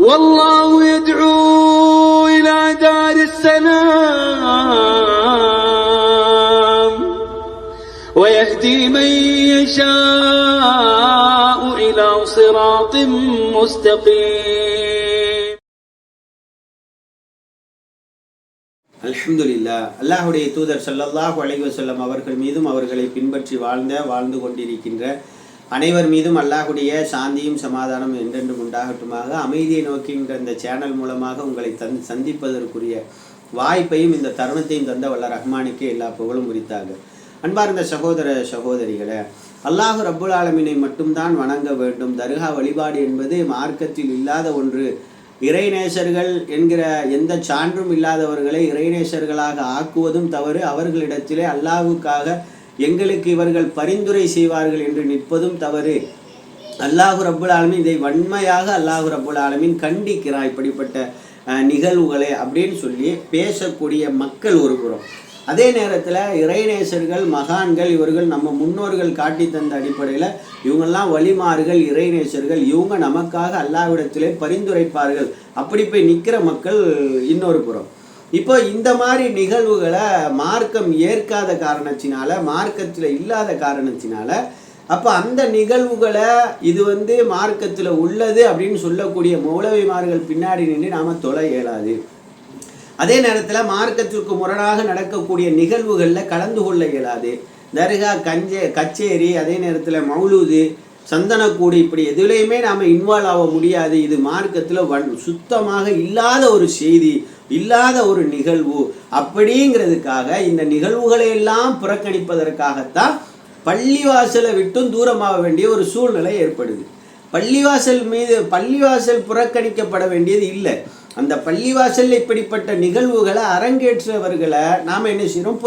والله يدعو إلى دار السلام ويهدي من يشاء إلى صراط مستقيم. அல்ஹம்துலில்லாஹ். அல்லாஹ்வுடைய தூதர் ஸல்லல்லாஹு அலைஹி வஸல்லம் அவர்கள் மீதும் அவர்களை பின்பற்றி வாழ்ந்து கொண்டிருக்கின்ற அனைவர் மீதும் அல்லாஹ்வுடைய சாந்தியும் சமாதானம் என்றென்றும் உண்டாகட்டுமாக. அமைதியை நோக்கின்ற இந்த சேனல் மூலமாக உங்களை சந்திப்பதற்குரிய வாய்ப்பையும் இந்த தருணத்தையும் தந்த வல்ல ரஹ்மானுக்கு எல்லா புகழும் உரித்தாக. அன்பார்ந்த சகோதர சகோதரிகளே, அல்லாஹ் ரப்புல் ஆலமீனை மட்டும்தான் வணங்க வேண்டும். தர்கா வழிபாடு என்பது மார்க்கத்தில் இல்லாத ஒன்று. இறைநேசர்கள் என்கிற எந்த சான்றும் இல்லாதவர்களை இறைநேசர்களாக ஆக்குவதும் தவறு. அவர்களிடத்திலே அல்லாஹ்வுக்காக எங்களுக்கு இவர்கள் பரிந்துரை செய்வார்கள் என்று நிற்பதும் தவறு. அல்லாஹ் ரப்புல் ஆலமீன் இதை வன்மையாக அல்லாஹ் ரப்புல் ஆலமீன் கண்டிக்கிறார். இப்படிப்பட்ட நிகழ்வுகளை அப்படின்னு சொல்லி பேசக்கூடிய மக்கள் ஒரு புறம், அதே நேரத்தில் இறைநேசர்கள் மகான்கள் இவர்கள் நம்ம முன்னோர்கள் காட்டி தந்த அடிப்படையில் இவங்கெல்லாம் வழிமார்கள் இறைநேசர்கள், இவங்க நமக்காக அல்லாஹ்விடத்திலே பரிந்துரைப்பார்கள். அப்படி போய் நிற்கிற மக்கள் இன்னொரு புறம். இப்போ இந்த மாதிரி நிகழ்வுகளை மார்க்கம் ஏற்காத காரணத்தினால, மார்க்கத்தில் இல்லாத காரணத்தினால, அப்போ அந்த நிகழ்வுகளை இது மார்க்கத்தில் உள்ளது அப்படின்னு சொல்லக்கூடிய மௌலவிமார்கள் பின்னாடி நின்று நாம் தொலை இயலாது. அதே நேரத்தில் மார்க்கத்திற்கு முரணாக நடக்கக்கூடிய நிகழ்வுகளில் கலந்து கொள்ள இயலாது. தர்கா, கச்சேரி, அதே நேரத்தில் மௌலூது, சந்தனக்கூடு, இப்படி எதுலேயுமே நாம் இன்வால்வ் ஆக முடியாது. இது மார்க்கத்தில் சுத்தமாக இல்லாத ஒரு செய்தி, இல்லாத ஒரு நிகழ்வு. அப்படிங்கிறதுக்காக இந்த நிகழ்வுகளை எல்லாம் புறக்கணிப்பதற்காகத்தான் பள்ளிவாசலை விட்டும் தூரமாக வேண்டிய ஒரு சூழ்நிலை ஏற்படுது. பள்ளிவாசல் புறக்கணிக்கப்பட வேண்டியது இல்லை. அந்த பள்ளிவாசல் இப்படிப்பட்ட நிகழ்வுகளை அரங்கேற்றவர்களை நாம் என்ன செய்கிறோம்?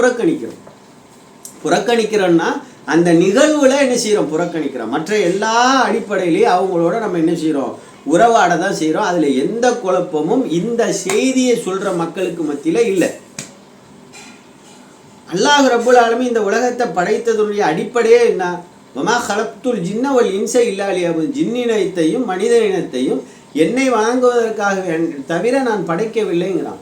புறக்கணிக்கிறோம்னா அந்த நிகழ்வுல என்ன செய்கிறோம்? புறக்கணிக்கிறோம். மற்ற எல்லா அடிப்படையிலையும் அவங்களோட நம்ம என்ன செய்கிறோம்? உறவாட தான் செய்கிறோம். அதில் எந்த குழப்பமும் இந்த செய்தியை சொல்கிற மக்களுக்கு மத்தியில் இல்லை. அல்லாஹ் ரப்புல் ஆலமீன் இந்த உலகத்தை படைத்ததுடைய அடிப்படையே என்ன? வமா ஹலக்துல் ஜின்ன வல் இன்ஸ இல்லா லியஅபுதூன். ஜின்னினத்தையும் மனித இனத்தையும் என்னை வணங்குவதற்காக தவிர நான் படைக்கவில்லைங்கிறான்.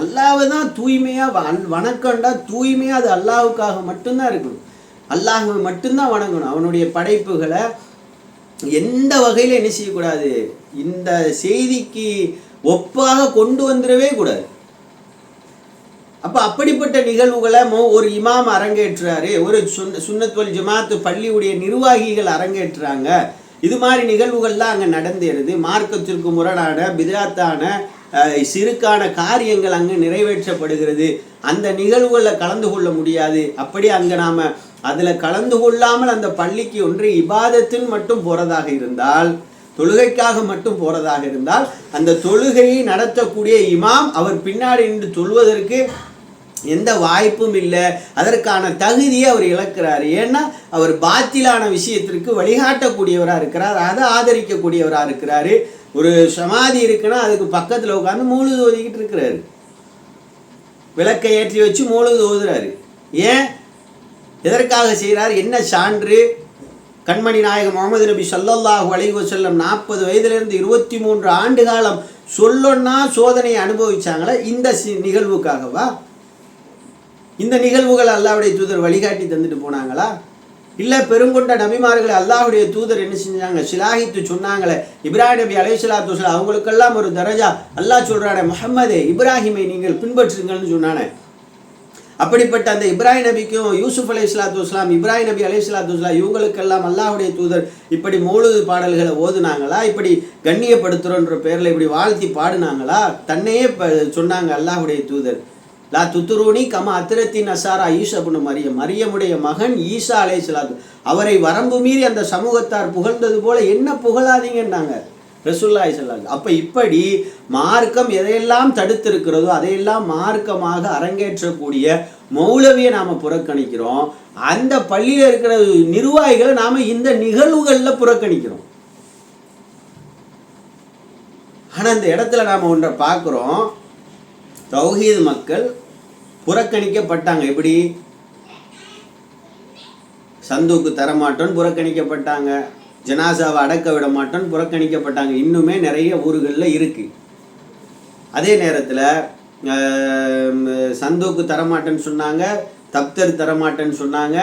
அல்லாஹ் தான் தூய்மையாக வணக்கண்டா தூய்மையாக அது அல்லாஹுக்காக மட்டும்தான் இருக்கணும். அல்லாஹுவை மட்டும்தான் வணங்கணும். அவனுடைய படைப்புகளை எந்த வகையில் என்ன செய்யக்கூடாது? இந்த செய்திக்கு ஒப்பாக கொண்டு வந்துடவே கூடாது. அப்போ அப்படிப்பட்ட நிகழ்வுகளை ஒரு இமாம் அரங்கேற்றாரு, ஒரு சுன்னத் வல் ஜமாத் பள்ளியுடைய நிர்வாகிகள் அரங்கேற்றுறாங்க. இது மாதிரி நிகழ்வுகள்லாம் அங்கே நடந்தேறுது. மார்க்கத்திற்கு முரணான பிதாத்தான சிறுக்கான காரியங்கள் அங்கே நிறைவேற்றப்படுகிறது. அந்த நிகழ்வுகளில் கலந்து கொள்ள முடியாது. அப்படி அங்கே நாம் அதில் கலந்து கொள்ளாமல் அந்த பள்ளிக்கு ஒன்று இபாதத்தில் மட்டும் போகிறதாக இருந்தால், தொழுகைக்காக மட்டும் போகிறதாக இருந்தால், அந்த தொழுகையை நடத்தக்கூடிய இமாம் அவர் பின்னாடி நின்று தொழுவதற்கு எந்த வாய்ப்பும் இல்லை. அதற்கான தகுதியை அவர் இழக்கிறார். ஏன்னா அவர் பாத்திலான விஷயத்திற்கு வழிகாட்டக்கூடியவராக இருக்கிறார், அதை ஆதரிக்கக்கூடியவராக இருக்கிறாரு. ஒரு சமாதி இருக்குன்னா அதுக்கு பக்கத்தில் உட்காந்து மௌலூது ஓதிக்கிட்டு இருக்கிறாரு, விளக்கை ஏற்றி வச்சு மௌலூது ஓதுறாரு. ஏன், எதற்காக செய்கிறார்? என்ன சான்று? கண்மணி நாயகம் முஹம்மது நபி ஸல்லல்லாஹு அலைஹி வஸல்லம் 40 வயதிலிருந்து 23 ஆண்டு காலம் சொல்லொன்னா சோதனையை அனுபவிச்சாங்களா இந்த நிகழ்வுக்காகவா? இந்த நிகழ்வுகள் அல்லாஹ்வுடைய தூதர் வழிகாட்டி தந்துட்டு போனாங்களா? இல்லை பெருங்கொண்ட நபிமார்களை அல்லாஹ்வுடைய தூதர் என்ன செஞ்சாங்க? சிலாகித்து சொன்னாங்களே. இப்ராஹிம் நபி அலைஹிஸ்ஸலாத்து வஸலாம் அவங்களுக்கெல்லாம் ஒரு தரஜா அல்லாஹ் சொல்கிறானே, முஹம்மதே இப்ராஹிமை நீங்கள் பின்பற்றுங்கள்னு சொன்னானே. அப்படிப்பட்ட அந்த இப்ராஹிம் நபிக்கும் யூசுப் அலைஹிஸ்ஸலாத்து வஸலாம், இப்ராஹிம் நபி அலைஹிஸ்ஸலாத்து வஸலாம் இவங்களுக்கெல்லாம் அல்லாஹ்வுடைய தூதர் இப்படி மௌலூது பாடல்களை ஓதுனாங்களா? இப்படி கண்ணியப்படுத்துகிறோன்ற பேரில் இப்படி வாழ்த்தி பாடுனாங்களா? தன்னையே சொன்னாங்க அல்லாஹ்வுடைய தூதர், லா துத்துரூனி கமா அத்திரத்தின் அசாரா ஈசா புன்னு மரியமுடைய மகன் ஈசா அலைஹிஸ்ஸலாத்து, அவரை வரம்பு மீறி அந்த சமூகத்தார் புகழ்ந்தது போல என்ன புகழாதீங்கன்னாங்க ரசூலுல்லாஹி ஸல்லல்லாஹு அலைஹி வஸல்லம். அப்போ இப்படி மார்க்கம் எதையெல்லாம் தடுத்திருக்கிறதோ அதையெல்லாம் மார்க்கமாக அரங்கேற்றக்கூடிய மௌலவியை நாம் புறக்கணிக்கிறோம். அந்த பள்ளியில் இருக்கிற நிர்வாகிகளை நாம் இந்த நிகழ்வுகளில் புறக்கணிக்கிறோம். ஆனால் இந்த இடத்துல நாம் ஒன்றை பார்க்குறோம், தௌஹீத் மக்கள் புறக்கணிக்கப்பட்டாங்க. எப்படி? சந்தூக்கு தரமாட்டோன்னு புறக்கணிக்கப்பட்டாங்க, ஜனாசாவை அடக்க விட மாட்டோன்னு புறக்கணிக்கப்பட்டாங்க. இன்னுமே நிறைய ஊர்களில் இருக்குது. அதே நேரத்தில் சந்தூக்கு தரமாட்டேன்னு சொன்னாங்க, தப்தர் தரமாட்டேன்னு சொன்னாங்க,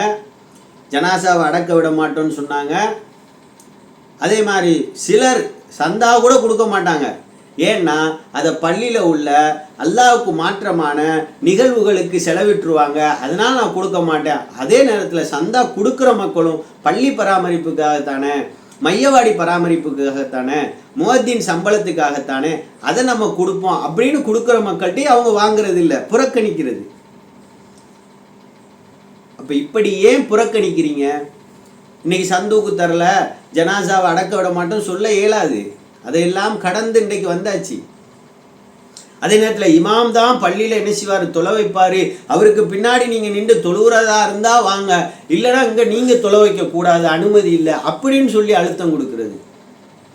ஜனாசாவை அடக்க விட மாட்டோன்னு சொன்னாங்க. அதே மாதிரி சிலர் சந்தா கூட கொடுக்க மாட்டாங்க. ஏன்னா அதை பள்ளியில் உள்ள அல்லாஹ்வுக்கு மாற்றமான நிகழ்வுகளுக்கு செலவிட்டுருவாங்க, அதனால் நான் கொடுக்க மாட்டேன். அதே நேரத்தில் சந்தா கொடுக்குற மக்களும் பள்ளி பராமரிப்புக்காகத்தானே, மையவாடி பராமரிப்புக்காகத்தானே, முஅத்தின் சம்பளத்துக்காகத்தானே, அதை நம்ம கொடுப்போம் அப்படின்னு கொடுக்குற மக்கள்கிட்ட அவங்க வாங்குறது இல்லை, புறக்கணிக்கிறது. அப்போ இப்படி ஏன் புறக்கணிக்கிறீங்க? இன்னைக்கு சந்தூக்கு தரல, ஜனாசாவை அடக்க விட மாட்டோம் சொல்ல இயலாது. அதையெல்லாம் கடந்து இன்றைக்கு வந்தாச்சு. அதே நேரத்தில் இமாம் தான் பள்ளியில் என்ன செய்வார், தொலை வைப்பார். அவருக்கு பின்னாடி நீங்கள் நின்று தொழுகிறதா இருந்தால் வாங்க, இல்லைனா இங்கே நீங்கள் தொலை வைக்கக்கூடாது, அனுமதி இல்லை அப்படின்னு சொல்லி அழுத்தம் கொடுக்குறது.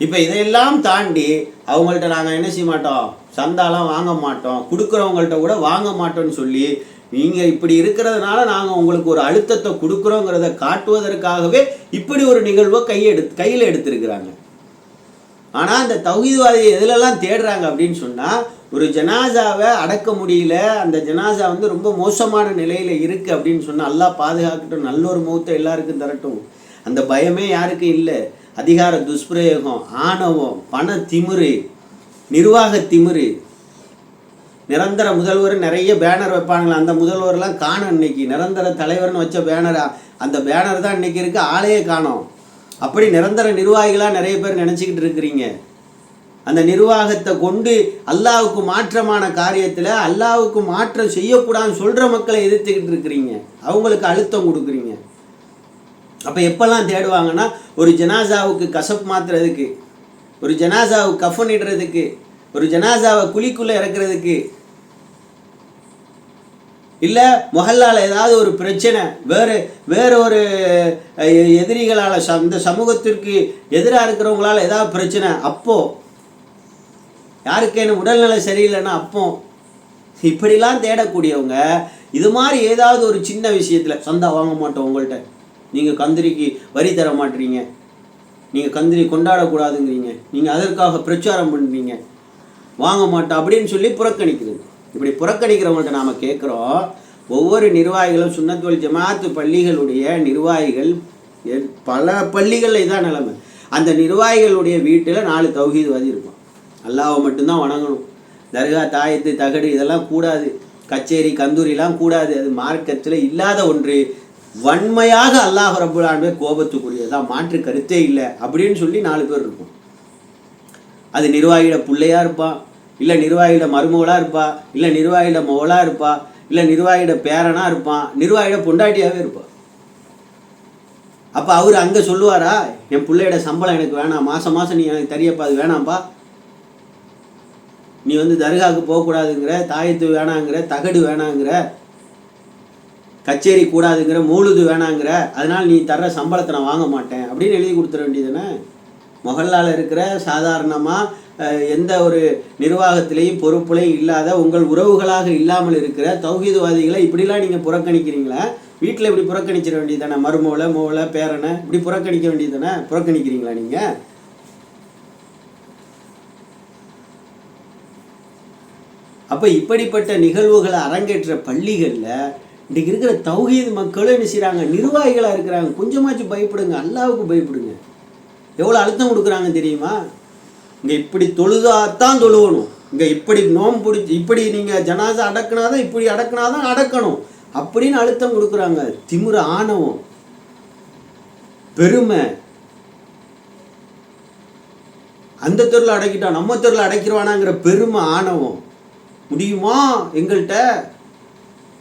இப்போ இதையெல்லாம் தாண்டி அவங்கள்ட்ட நாங்கள் என்ன செய்ய மாட்டோம், சந்தாலாம் வாங்க மாட்டோம், கொடுக்குறவங்கள்ட்ட கூட வாங்க மாட்டோம்னு சொல்லி நீங்கள் இப்படி இருக்கிறதுனால நாங்கள் உங்களுக்கு ஒரு அழுத்தத்தை கொடுக்குறோங்கிறத காட்டுவதற்காகவே இப்படி ஒரு நிகழ்வை கையில் எடுத்திருக்கிறாங்க. ஆனால் அந்த தௌஹீத்வாதியை எதுலெல்லாம் தேடுறாங்க அப்படின்னு சொன்னால், ஒரு ஜனாசாவை அடக்க முடியல, அந்த ஜனாசா ரொம்ப மோசமான நிலையில் இருக்குது அப்படின்னு சொன்னால் அல்லாஹ் பாதுகாக்கட்டும், நல்ல ஒரு மௌத்தை எல்லாருக்கும் தரட்டும். அந்த பயமே யாருக்கும் இல்லை. அதிகார துஷ்பிரயோகம், ஆணவம், பண திமிரு, நிர்வாக திமிரு. நிரந்தர முதல்வர் நிறைய பேனர் வைப்பாங்களா, அந்த முதல்வர்லாம் காணும். இன்னைக்கு நிரந்தர தலைவர்னு வச்ச பேனரா, அந்த பேனர் தான் இன்னைக்கு இருக்குது, ஆளையே காணோம். அப்படி நிரந்தர நிர்வாகிகளாக நிறைய பேர் நினச்சிக்கிட்டு இருக்கிறீங்க. அந்த நிர்வாகத்தை கொண்டு அல்லாஹ்வுக்கு மாற்றமான காரியத்தில் அல்லாஹ்வுக்கு மாற்றம் செய்யக்கூடாதுன்னு சொல்கிற மக்களை எதிர்த்துக்கிட்டு இருக்கிறீங்க, அவங்களுக்கு அழுத்தம் கொடுக்குறீங்க. அப்போ எப்பெல்லாம் தேடுவாங்கன்னா, ஒரு ஜனாசாவுக்கு கசப் மாற்றுறதுக்கு, ஒரு ஜனாசாவுக்கு கஃபன் இடுறதுக்கு, ஒரு ஜனாசாவை குழிக்குள்ளே இறக்குறதுக்கு, இல்லை மொஹல்லால் ஏதாவது ஒரு பிரச்சனை, வேறு ஒரு எதிரிகளால், இந்த சமூகத்திற்கு எதிராக இருக்கிறவங்களால் ஏதாவது பிரச்சனை, அப்போது யாருக்கேனும் உடல்நிலை சரியில்லைன்னா அப்போ இப்படிலாம் தேடக்கூடியவங்க இது மாதிரி ஏதாவது ஒரு சின்ன விஷயத்தில் சந்தா வாங்க மாட்டோம் உங்கள்கிட்ட, நீங்கள் கந்திரிக்கு வரி தர மாட்டீங்க, நீங்கள் கந்திரி கொண்டாடக்கூடாதுங்கிறீங்க, நீங்கள் அதற்காக பிரச்சாரம் பண்ணுறீங்க, வாங்க மாட்டோம் அப்படின்னு சொல்லி புறக்கணிக்கிறது. இப்படி புறக்கணிக்கிறவங்கள்ட்ட நாம் கேட்குறோம், ஒவ்வொரு நிர்வாகிகளும் சுன்னத் வல் ஜமாஅத் பள்ளிகளுடைய நிர்வாகிகள், பல பள்ளிகளில் இதான் நிலைமை. அந்த நிர்வாகிகளுடைய வீட்டில் 4 தௌஹீத்வாதி இருக்கும். அல்லாஹ்வை மட்டும்தான் வணங்கணும். தர்கா, தாயத்து, தகடு இதெல்லாம் கூடாது, கச்சேரி, கந்தூரிலாம் கூடாது, அது மார்க்கத்தில் இல்லாத ஒன்று. வன்மையாக அல்லாஹ் ரப்புல் ஆலமீன் கோபத்துக்குரியதான், மாற்று கருத்தே இல்லை அப்படின்னு சொல்லி 4 பேர் இருக்கும். அது நிர்வாகியோட பிள்ளையாக இருப்பான், இல்லை நிர்வாகியோட மருமகளாக இருப்பா, இல்லை நிர்வாகியோட மகளாக இருப்பா, இல்லை நிர்வாகியோட பேரனாக இருப்பான், நிர்வாகியோட பொண்டாட்டியாகவே இருப்பான். அப்போ அவர் அங்கே சொல்லுவாரா, என் பிள்ளையோட சம்பளம் எனக்கு வேணாம், மாதம் மாதம் நீ எனக்கு தெரியப்பா, அது வேணாம்ப்பா, நீ தர்காவுக்கு போகக்கூடாதுங்கிற, தாயத்து வேணாங்கிற, தகடு வேணாங்கிற, கச்சேரி கூடாதுங்கிற, மௌலுது வேணாங்கிற, அதனால் நீ தர்ற சம்பளத்தை நான் வாங்க மாட்டேன் அப்படின்னு எழுதி கொடுத்துட வேண்டியதுதானே. மொஹல்லாவில் இருக்கிற சாதாரணமாக எந்த ஒரு நிர்வாகத்திலையும் பொறுப்புலையும் இல்லாத உங்கள் உறவுகளாக இல்லாமல் இருக்கிற தௌஹீத்வாதிகளை இப்படிலாம் நீங்கள் புறக்கணிக்கிறீங்களா? வீட்டில் இப்படி புறக்கணிச்சிட வேண்டியதானே, மருமகளை பேரனை இப்படி புறக்கணிக்க வேண்டியதானே, புறக்கணிக்கிறீங்களா நீங்கள்? அப்போ இப்படிப்பட்ட நிகழ்வுகளை அரங்கேற்ற பள்ளிகளில் இன்றைக்கு இருக்கிற தௌஹீத் மக்களும் என்ன செய்கிறாங்க, நிர்வாகிகளாக இருக்கிறாங்க. கொஞ்சமாச்சும் பயப்படுங்க, அல்லாஹ்வுக்கு பயப்படுங்க. எவ்வளோ அழுத்தம் கொடுக்குறாங்க தெரியுமா? இங்கே இப்படி தொழுதாத்தான் தொழுவணும், இங்கே இப்படி நோம்பு பிடிச்சி இப்படி நீங்கள் ஜனாசா அடக்கினாதான், இப்படி அடக்கினாதான் அடக்கணும் அப்படின்னு அழுத்தம் கொடுக்குறாங்க. திமிரு, ஆணவம், பெருமை. அந்த தெருவில் அடக்கிட்டான், நம்ம தெருவில் அடைக்கிறவானாங்கிற பெருமை, ஆணவம். முடியுமா எங்கள்கிட்ட?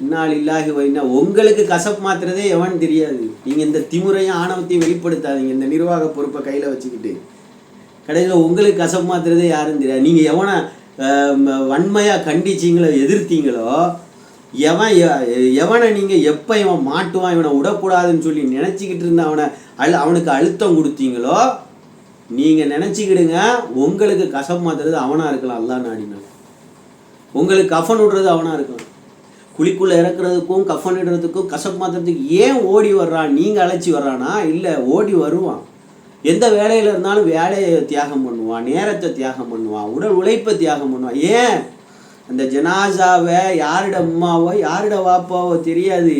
இன்னாலில்லாஹி வ இன்னா. உங்களுக்கு கசப் மாத்துறதே எவன் தெரியாது. நீங்கள் இந்த திமுறையும் ஆணவத்தையும் வெளிப்படுத்தாதீங்க. இந்த நிர்வாக பொறுப்பை கையில் வச்சுக்கிட்டு கடைசியில் உங்களுக்கு கசப் மாத்துறதே யாரும் தெரியாது. நீங்கள் எவனை வன்மையாக கண்டிச்சிங்களோ, எதிர்த்தீங்களோ, எவனை நீங்கள் எப்போ இவன் மாட்டுவான், இவனை விடக்கூடாதுன்னு சொல்லி நினச்சிக்கிட்டு இருந்த அவனுக்கு அழுத்தம் கொடுத்தீங்களோ, நீங்கள் நினச்சிக்கிடுங்க உங்களுக்கு கசப் மாத்துறது அவனாக இருக்கலாம். அல்லாஹ் நாடினான். உங்களுக்கு கஃபன் விடுறது அவனாக இருக்கலாம். குழிக்குள்ளே இறக்குறதுக்கும் கஃபன் இடுறதுக்கும் கசப் மாத்துறதுக்கு ஏன் ஓடி வர்றான்? நீங்கள் அழைச்சி வர்றானா? இல்லை, ஓடி வருவான். எந்த வேலையில் இருந்தாலும் வேலையை தியாகம் பண்ணுவான், நேரத்தை தியாகம் பண்ணுவான், உடல் உழைப்பை தியாகம் பண்ணுவான். ஏன்? அந்த ஜனாசாவை யாரிட அம்மாவோ யாரிட வாப்பாவோ தெரியாது.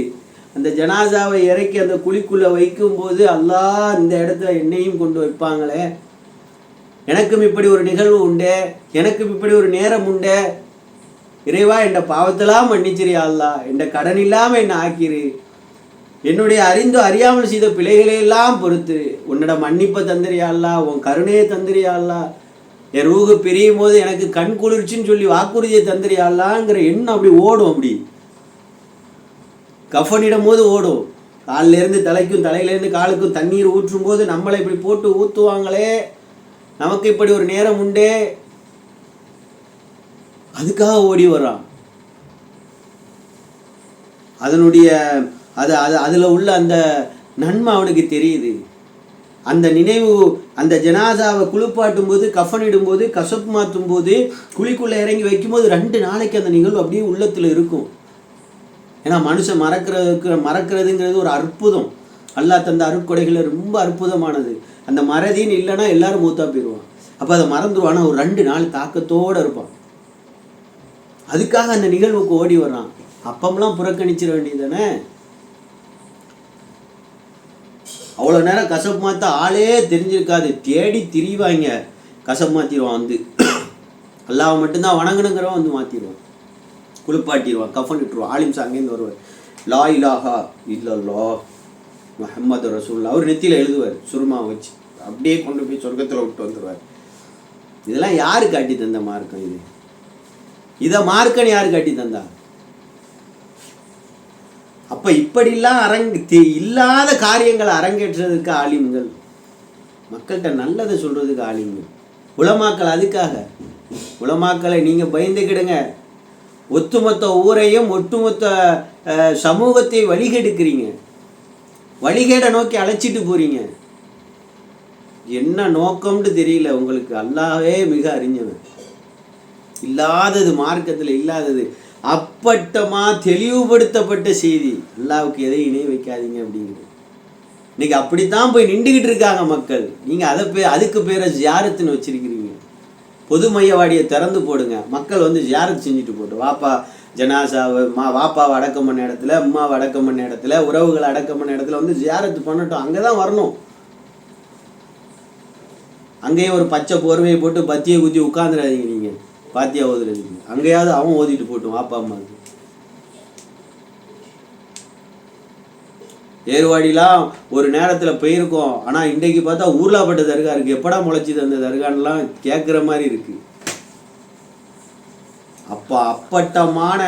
அந்த ஜனாசாவை இறக்கி அந்த குழிக்குள்ளே வைக்கும்போது அல்லாஹ் இந்த இடத்துல என்னையும் கொண்டு வைப்பாங்களே, எனக்கும் இப்படி ஒரு நிகழ்வு உண்டே, எனக்கும் இப்படி ஒரு நேரம் உண்டே, இறைவா என் பாவத்தெல்லாம் மன்னிச்சிரியா அல்லாஹ், என் கடன் இல்லாமல் என்னை ஆக்கிரு, என்னுடைய அறிந்தோ அறியாமல் செய்த பிழைகளையெல்லாம் பொறுத்து உன்னோட மன்னிப்பை தந்திரியா அல்லாஹ், உன் கருணையை தந்திரியா அல்லாஹ், என் ரூஹு பிரியும் போது எனக்கு கண் குளிர்ச்சின்னு சொல்லி வாக்குறுதியை தந்திரியா அல்லாஹ்ங்கிற எண்ணம் அப்படி ஓடும். அப்படி கஃனிடும் போது ஓடும். காலிலேருந்து தலைக்கும் தலையிலேருந்து காலுக்கும் தண்ணீர் ஊற்றும் போது நம்மளை இப்படி போட்டு ஊற்றுவாங்களே, நமக்கு இப்படி ஒரு நேரம் உண்டே, அதுக்காக ஓடி வர்றான். அதனுடைய அதில் உள்ள அந்த நன்மை அவனுக்கு தெரியுது. அந்த நினைவு, அந்த ஜனாசாவை குளிப்பாட்டும் போது, கஃனிடும் போது, கசப்பு மாற்றும் போது, குழிக்குள்ளே இறங்கி வைக்கும்போது 2 நாளைக்கு அந்த நிகழ்வு அப்படியே உள்ளத்தில் இருக்கும். ஏன்னா மனுஷன் மறக்கிறதுங்கிறது ஒரு அற்புதம். அல்லாஹ் தந்த அருட்கொடைகள் ரொம்ப அற்புதமானது. அந்த மறதின்னு இல்லைன்னா எல்லாரும் மூத்தா போயிடுவான். அப்போ அதை மறந்துடுவானா ஒரு 2 நாள் தாக்கத்தோடு இருப்பான். அதுக்காக அந்த நிகழ்வுக்கு ஓடி வர்றான். அப்பமெல்லாம் புறக்கணிச்சிட வேண்டியதானே. அவ்வளோ நேரம் கசப்பு மாற்ற ஆளே தெரிஞ்சிருக்காது, தேடி திரிவாங்க, கசப்பு மாற்றிடுவான். வந்து அல்லாஹ் மட்டும்தான் வணங்கணுங்கிறவன் வந்து மாற்றிடுவான், குளிப்பாட்டிடுவான், கஃன் இட்டுருவான். ஆலிம்ஸ் அங்கேருந்து வருவார், லா இலாஹா இல்லல்லாஹ் முஹம்மது ரசூலுல்லாஹ் அவர் நெத்தியில் எழுதுவார் சுருமா வச்சு, அப்படியே கொண்டு போய் சொர்க்கத்தில் விட்டு வந்துடுவார். இதெல்லாம் யாரு காட்டி தந்த மார்க்கம்? இதை மார்க்கன்னு யாரு காட்டி தந்தா? அப்போ இப்படிலாம் இல்லாத காரியங்களை அரங்கேற்றதுக்கு ஆலிம்கள், மக்கள்கிட்ட நல்லதை சொல்கிறதுக்கு ஆலிம்கள், உலமாக்கள். அதுக்காக உலமாக்களை நீங்கள் பயந்துக்கிடுங்க. ஒட்டுமொத்த ஊரையும் ஒட்டுமொத்த சமூகத்தை வழிகெடுக்கிறீங்க, வழிகேட நோக்கி அழைச்சிட்டு போகிறீங்க. என்ன நோக்கம்னு தெரியல உங்களுக்கு. அல்லாஹ்வே மிக அறிஞ்சவன். இல்லாதது மார்க்கத்தில் இல்லாதது அப்பட்டமாக தெளிவுபடுத்தப்பட்ட செய்தி. அல்லாஹ்வுக்கு எதை இணை வைக்காதீங்க அப்படிங்கிறது. இன்னைக்கு அப்படித்தான் போய் நின்றுக்கிட்டு இருக்காங்க மக்கள். நீங்கள் அதுக்கு பேரை ஜியாரத்துன்னு வச்சிருக்கிறீங்க. பொது மையவாடியை திறந்து போடுங்க, மக்கள் வந்து ஜியாரத் செஞ்சுட்டு போட்டு, வாப்பா ஜனாசாவை வாப்பாவை அடக்கம் பண்ண இடத்துல, அம்மாவை அடக்கம் பண்ண இடத்துல, உறவுகளை அடக்கம் பண்ண இடத்துல வந்து ஜியாரத்து பண்ணட்டும். அங்கே தான் வரணும். அங்கேயே ஒரு பச்சை போர்வையை போட்டு பத்தியை குத்தி உட்காந்துடாதீங்க. நீங்கள் பாத்தியா ஓதுறதுக்கு அங்கேயாவது அவன் ஓதிட்டு போட்டும் அப்பா அம்மாவுக்கு. ஏர்வாடிலாம் ஒரு நேரத்தில் போயிருக்கோம், ஆனால் இன்றைக்கு பார்த்தா ஊர்லாப்பட்ட தர்கா இருக்குது. எப்படா முளைச்சிது அந்த தர்கான்லாம் கேட்குற மாதிரி இருக்குது. அப்போ அப்பட்டமான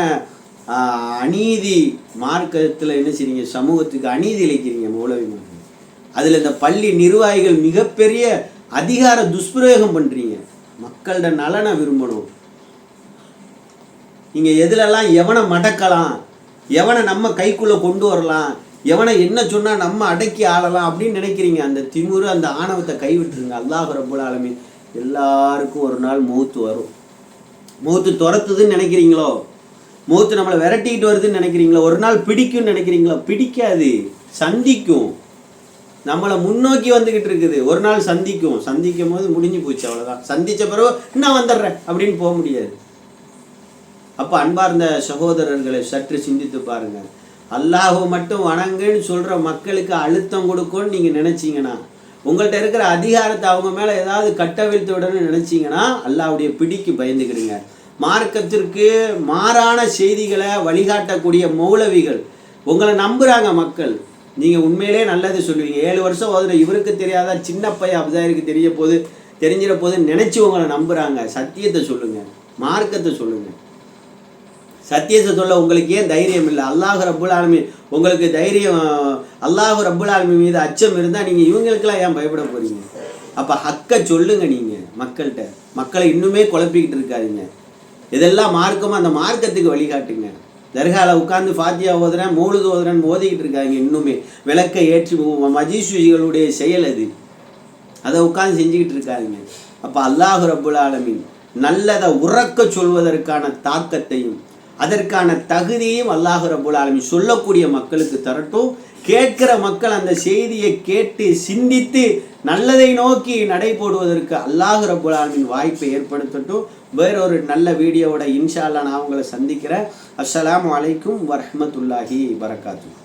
அநீதி மார்க்கத்தில் என்ன செய்றீங்க? சமூகத்துக்கு அநீதி இழைக்கிறீங்க மௌலவிமார்கள். அதில் இந்த பள்ளி நிர்வாகிகள் மிகப்பெரிய அதிகார துஷ்பிரயோகம் பண்ணுறீங்க. மக்களோட நலனை விரும்பணும். நீங்கள் எதுலெல்லாம் எவனை மடக்கலாம், எவனை நம்ம கைக்குள்ளே கொண்டு வரலாம், எவனை என்ன சொன்னால் நம்ம அடக்கி ஆளலாம் அப்படின்னு நினைக்கிறீங்க. அந்த திமிரு, அந்த ஆணவத்தை கைவிட்டுருங்க. அல்லாஹ் ரப்புல் ஆலமீன் எல்லாருக்கும் ஒரு நாள் மௌத்து வரும். மௌத்து துரத்துதுன்னு நினைக்கிறீங்களோ? மௌத்து நம்மளை விரட்டிக்கிட்டு வருதுன்னு நினைக்கிறீங்களோ? ஒரு நாள் பிடிக்கும்னு நினைக்கிறீங்களோ? பிடிக்காது, சந்திக்கும். நம்மளை முன்னோக்கி வந்துக்கிட்டு இருக்குது. ஒரு நாள் சந்திக்கும் போது முடிஞ்சு போச்சு, அவ்வளோதான். சந்தித்த பிறகு நான் வந்துடுறேன் அப்படின்னு போக முடியாது. அப்போ அன்பார்ந்த சகோதரர்களை சற்று சிந்தித்து பாருங்கள். அல்லாஹ்வை மட்டும் வணங்குன்னு சொல்கிற மக்களுக்கு அழுத்தம் கொடுக்கும்னு நீங்கள் நினச்சிங்கன்னா, உங்கள்கிட்ட இருக்கிற அதிகாரத்தை அவங்க மேலே ஏதாவது கட்டவிழ்த்து விடணும்னு நினச்சிங்கன்னா அல்லாஹ்வுடைய பிடிக்கு பயந்துக்கிடுங்க. மார்க்கத்திற்கு மாறான செய்திகளை வழிகாட்டக்கூடிய மௌலவிகள் உங்களை நம்புகிறாங்க மக்கள். நீங்கள் உண்மையிலே நல்லது சொல்லுவீங்க. 7 வருஷம் ஓதுன இவருக்கு தெரியாதா, சின்ன பையன் அப்தாருக்கு தெரிஞ்சிட போதுன்னு நினச்சி உங்களை நம்புகிறாங்க. சத்தியத்தை சொல்லுங்கள், மார்க்கத்தை சொல்லுங்கள். சத்தியத்தை சொல்ல உங்களுக்கு ஏன் தைரியம் இல்லை? அல்லாஹ் ரப்புல் ஆலமீன் உங்களுக்கு தைரியம், அல்லாஹ் ரப்புல் ஆலமீன் மீது அச்சம் இருந்தால் நீங்கள் இவங்களுக்கெல்லாம் ஏன் பயப்பட போகிறீங்க? அப்போ ஹக்கை சொல்லுங்கள். நீங்கள் மக்கள்கிட்ட, மக்களை இன்னுமே குழப்பிக்கிட்டு இருக்காதீங்க. இதெல்லாம் மார்க்கமாக அந்த மார்க்கத்துக்கு வழிகாட்டுங்க. தர்காவில் உட்காந்து ஃபாத்தியா ஓதுறேன், மௌலுது ஓதுறேன்னு ஓதிக்கிட்டு இருக்காங்க. இன்னுமே விளக்கை ஏற்றி மஜீசுகளுடைய செயல் அது, அதை உட்காந்து செஞ்சுக்கிட்டு இருக்காங்க. அப்போ அல்லாஹ் ரப்புல் ஆலமீன் நல்லதை உறக்க சொல்வதற்கான தாக்கத்தையும் அதற்கான தகுதியையும் அல்லாஹ் ரப்புல் ஆலமீன் சொல்லக்கூடிய மக்களுக்கு தரட்டும். கேட்கிற மக்கள் அந்த செய்தியை கேட்டு சிந்தித்து நல்லதை நோக்கி நடை போடுவதற்கு அல்லாஹ் ரப்புல் ஆலமீன் வாய்ப்பை ஏற்படுத்தட்டும். வேறொரு நல்ல வீடியோவோட இன்ஷா அல்லாஹ் நான் உங்களை சந்திக்கிறேன். அஸ்ஸலாமு அலைக்கும் வரஹ்மத்துல்லாஹி வரகாத்துஹு.